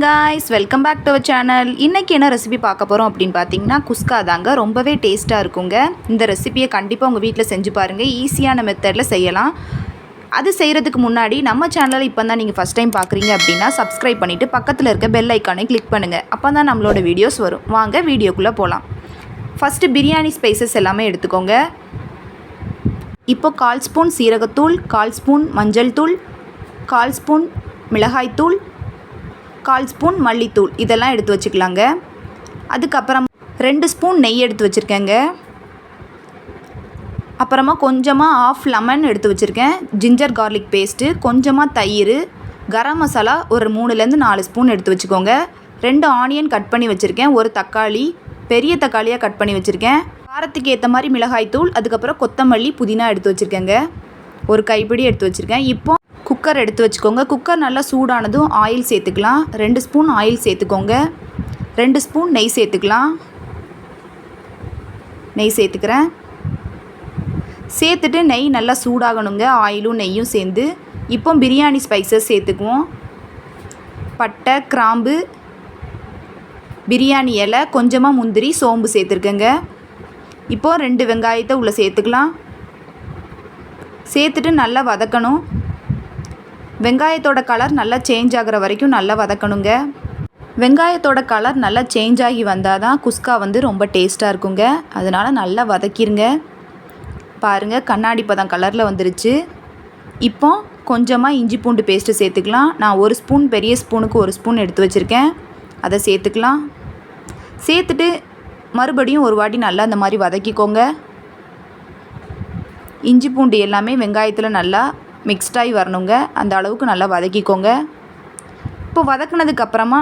guys, welcome back to our channel. இன்னைக்கு என்ன recipe பார்க்க போறோம் அப்படினு பாத்தீங்கன்னா குஸ்கா தாங்க. ரொம்பவே டேஸ்டா இருக்குங்க. இந்த ரெசிபியை கண்டிப்பா உங்க வீட்ல செஞ்சு பாருங்க. ஈஸியான மெத்தட்ல செய்யலாம். அது செய்யறதுக்கு முன்னாடி நம்ம சேனலை இப்போதான் நீங்க ஃபர்ஸ்ட் டைம் பார்க்குறீங்க அப்படினா சப்ஸ்கிரைப் பண்ணிட்டு பக்கத்துல இருக்க பெல் ஐகானை கிளிக் பண்ணுங்க. அப்பதான் நம்மளோட வீடியோஸ் வரும். வாங்க வீடியோக்குள்ள போலாம். ஃபர்ஸ்ட் பிரியாணி ஸ்பைசஸ் எல்லாமே எடுத்துக்கோங்க. இப்போ 1/4 ஸ்பூன் சீரகத்தூள், 1/4 ஸ்பூன் மஞ்சள் தூள், 1/4 ஸ்பூன் மிளகாய் தூள், 1/4 ஸ்பூன் மல்லித்தூள் இதெல்லாம் எடுத்து வச்சுக்கலாங்க. அதுக்கப்புறம் 2 ஸ்பூன் நெய் எடுத்து வச்சுருக்கேங்க. அப்புறமா கொஞ்சமாக 1/2 லெமன் எடுத்து வச்சுருக்கேன். ஜிஞ்சர் கார்லிக் பேஸ்ட்டு, கொஞ்சமாக தயிர், கரம் மசாலா ஒரு 3லேருந்து 4 ஸ்பூன் எடுத்து வச்சுக்கோங்க. 2 ஆனியன் கட் பண்ணி வச்சுருக்கேன். ஒரு தக்காளி பெரிய தக்காளியாக கட் பண்ணி வச்சுருக்கேன். காரத்துக்கு ஏற்ற மாதிரி மிளகாய் தூள், அதுக்கப்புறம் கொத்தமல்லி புதினா எடுத்து வச்சுருக்கேங்க. ஒரு கைப்பிடி எடுத்து வச்சுருக்கேன். இப்போ குக்கர் எடுத்து வச்சுக்கோங்க. குக்கர் நல்லா சூடானதும் ஆயில் சேர்த்துக்கலாம். 2 ஸ்பூன் ஆயில் சேர்த்துக்கோங்க. 2 ஸ்பூன் நெய் சேர்த்துக்கலாம். நெய் சேர்த்துக்கிறேன். சேர்த்துட்டு நெய் நல்லா சூடாகணுங்க. ஆயிலும் நெய்யும் சேர்ந்து இப்போ பிரியாணி ஸ்பைசஸ் சேர்த்துக்குவோம். பட்டை, கிராம்பு, பிரியாணி இலை, கொஞ்சமாக முந்திரி, சோம்பு சேர்த்துருக்கேங்க. இப்போது 2 வெங்காயத்தை உள்ளே சேர்த்துக்கலாம். சேர்த்துட்டு நல்லா வதக்கணும். வெங்காயத்தோட கலர் நல்லா சேஞ்ச் ஆகிற வரைக்கும் நல்லா வதக்கணுங்க. வெங்காயத்தோட கலர் நல்லா சேஞ்ச் ஆகி வந்தால் தான் குஸ்கா வந்து ரொம்ப டேஸ்ட்டாக இருக்குங்க. அதனால் நல்லா வதக்கிடுங்க. பாருங்கள், கண்ணாடி பதம் கலரில் வந்துருச்சு. இப்போ கொஞ்சமாக இஞ்சி பூண்டு பேஸ்ட்டு சேர்த்துக்கலாம். நான் 1 ஸ்பூன், பெரிய ஸ்பூனுக்கு 1 ஸ்பூன் எடுத்து வச்சுருக்கேன். அதை சேர்த்துக்கலாம். சேர்த்துட்டு மறுபடியும் ஒரு வாட்டி நல்லா இந்த மாதிரி வதக்கிக்கோங்க. இஞ்சி பூண்டு எல்லாமே வெங்காயத்தில் நல்லா மிக்ஸ்டாகி வரணுங்க. அந்த அளவுக்கு நல்லா வதக்கிக்கோங்க. இப்போ வதக்குனதுக்கப்புறமா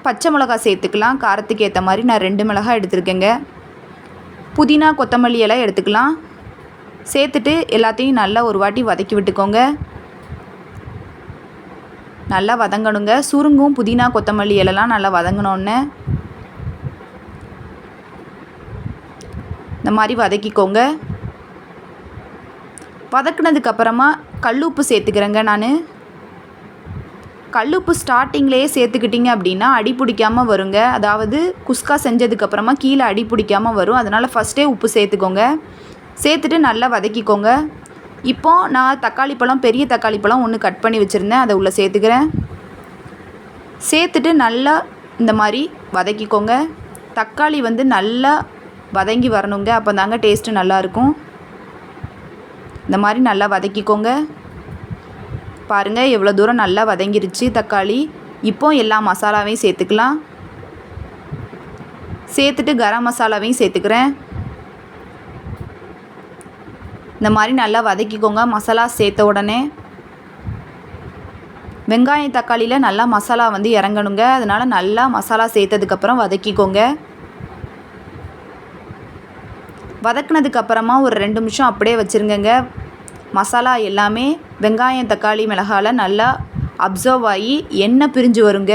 பச்சை மிளகாய் சேர்த்துக்கலாம். காரத்துக்கு ஏற்ற மாதிரி நான் 2 மிளகாய் எடுத்துருக்கேங்க. புதினா, கொத்தமல்லி எல்லாம் எடுத்துக்கலாம். சேர்த்துட்டு எல்லாத்தையும் நல்லா ஒரு வாட்டி வதக்கி விட்டுக்கோங்க. நல்லா வதங்கணுங்க. சுருங்கும் புதினா, கொத்தமல்லி எல்லாம் நல்லா வதங்கினோன்னே இந்த மாதிரி வதக்கிக்கோங்க. வதக்குனதுக்கப்புறமா கல்லுப்பு சேர்த்துக்கிறேங்க. நான் கல்லுப்பு ஸ்டார்டிங்லேயே சேர்த்துக்கிட்டிங்க அப்படின்னா அடி பிடிக்காமல் வருங்க. அதாவது குஸ்கா செஞ்சதுக்கப்புறமா கீழே அடி பிடிக்காமல் வரும். அதனால் ஃபஸ்ட்டே உப்பு சேர்த்துக்கோங்க. சேர்த்துட்டு நல்லா வதக்கிக்கோங்க. இப்போது நான் தக்காளி பழம், பெரிய தக்காளி பழம் 1 கட் பண்ணி வச்சுருந்தேன். அதை உள்ளே சேர்த்துக்கிறேன். சேர்த்துட்டு நல்லா இந்த மாதிரி வதக்கிக்கோங்க. தக்காளி வந்து நல்லா வதங்கி வரணுங்க. அப்போ தாங்க டேஸ்ட்டு நல்லாயிருக்கும். இந்த மாதிரி நல்லா வதக்கிக்கோங்க. பாருங்கள் எவ்வளோ தூரம் நல்லா வதங்கிருச்சு தக்காளி. இப்போ எல்லா மசாலாவையும் சேர்த்துக்கலாம். சேர்த்துட்டு கரம் மசாலாவையும் சேர்த்துக்கிறேன். இந்த மாதிரி நல்லா வதக்கிக்கோங்க. மசாலா சேர்த்த உடனே வெங்காயம் தக்காளியில் நல்லா மசாலா வந்து இறங்கணுங்க. அதனால் நல்லா மசாலா சேர்த்ததுக்கப்புறம் வதக்கிக்கோங்க. வதக்குனதுக்கப்புறமா ஒரு 2 நிமிஷம் அப்படியே வச்சுருங்கங்க. மசாலா எல்லாமே வெங்காயம், தக்காளி, மிளகாயில் நல்லா அப்சர்வ் ஆகி எண்ணெய் பிரிஞ்சு வருங்க.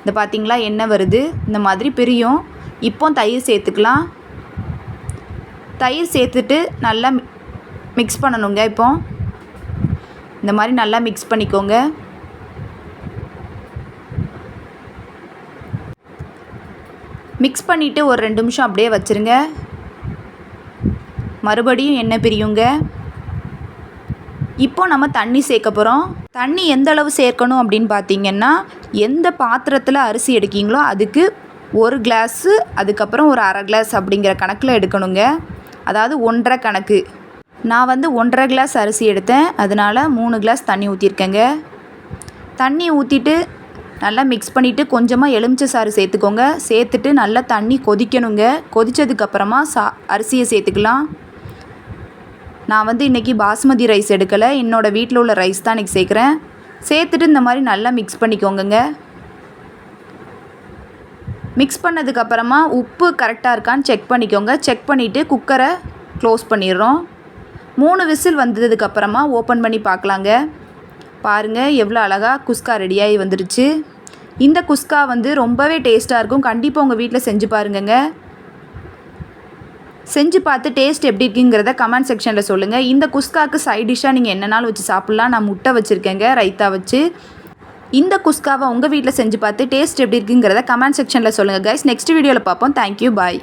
இந்த பார்த்திங்களா, எண்ணெய் வருது. இந்த மாதிரி பிரியும். இப்போ தயிர் சேர்த்துக்கலாம். தயிர் சேர்த்துட்டு நல்லா மிக்ஸ் பண்ணணுங்க. இப்போ இந்த மாதிரி நல்லா மிக்ஸ் பண்ணிக்கோங்க. மிக்ஸ் பண்ணிவிட்டு ஒரு 2 நிமிஷம் அப்படியே வச்சுருங்க. மறுபடியும் எண்ணெய் பிரியுங்க. இப்போ நம்ம தண்ணி சேர்க்க போகிறோம். தண்ணி எந்த அளவு சேர்க்கணும் அப்படின்னு பார்த்தீங்கன்னா, எந்த பாத்திரத்தில் அரிசி எடுக்கீங்களோ அதுக்கு 1 கிளாஸு, அதுக்கப்புறம் ஒரு 1/2 கிளாஸ் அப்படிங்கிற கணக்கில் எடுக்கணுங்க. அதாவது 1.5 கணக்கு. நான் வந்து 1.5 கிளாஸ் அரிசி எடுத்தேன். அதனால் 3 கிளாஸ் தண்ணி ஊற்றிருக்கேங்க. தண்ணி ஊற்றிட்டு நல்லா மிக்ஸ் பண்ணிவிட்டு கொஞ்சமாக எலுமிச்சை சாறு சேர்த்துக்கோங்க. சேர்த்துட்டு நல்லா தண்ணி கொதிக்கணுங்க. கொதித்ததுக்கப்புறமா அரிசியை சேர்த்துக்கலாம். நான் வந்து இன்றைக்கி பாஸ்மதி ரைஸ் எடுக்கலை. என்னோடய வீட்டில் உள்ள ரைஸ் தான் இன்றைக்கி சேர்க்குறேன். சேர்த்துட்டு இந்த மாதிரி நல்லா மிக்ஸ் பண்ணிக்கோங்க. மிக்ஸ் பண்ணதுக்கப்புறமா உப்பு கரெக்டாக இருக்கான்னு செக் பண்ணிக்கோங்க. செக் பண்ணிவிட்டு குக்கரை க்ளோஸ் பண்ணிடுறோம். 3 விசில் வந்ததுக்கப்புறமா ஓப்பன் பண்ணி பார்க்கலாங்க. பாருங்கள் எவ்வளோ அழகாக குஸ்கா ரெடியாகி வந்துருச்சு. இந்த குஸ்கா வந்து ரொம்பவே டேஸ்ட்டாக இருக்கும். கண்டிப்பாக உங்கள் வீட்டில் செஞ்சு பாருங்கங்க. செஞ்சு பார்த்து டேஸ்ட் எப்படி இருக்குங்கிறத கமெண்ட் செக்ஷனில் சொல்லுங்கள். இந்த குஸ்காவுக்கு சைட் டிஷ்ஷாக நீங்கள் என்னனாலும் வச்சு சாப்பிட்லாம். நான் முட்டை வச்சுருக்கேங்க, ரைத்தா வச்சு. இந்த குஸ்காவை உங்கள் வீட்டில் செஞ்சு பார்த்து டேஸ்ட் எப்படி இருக்குங்கிறத கமெண்ட் செக்ஷனில் சொல்லுங்கள் கைஸ். நெக்ஸ்ட் வீடியோவில் பார்ப்போம். தேங்க்யூ, பாய்.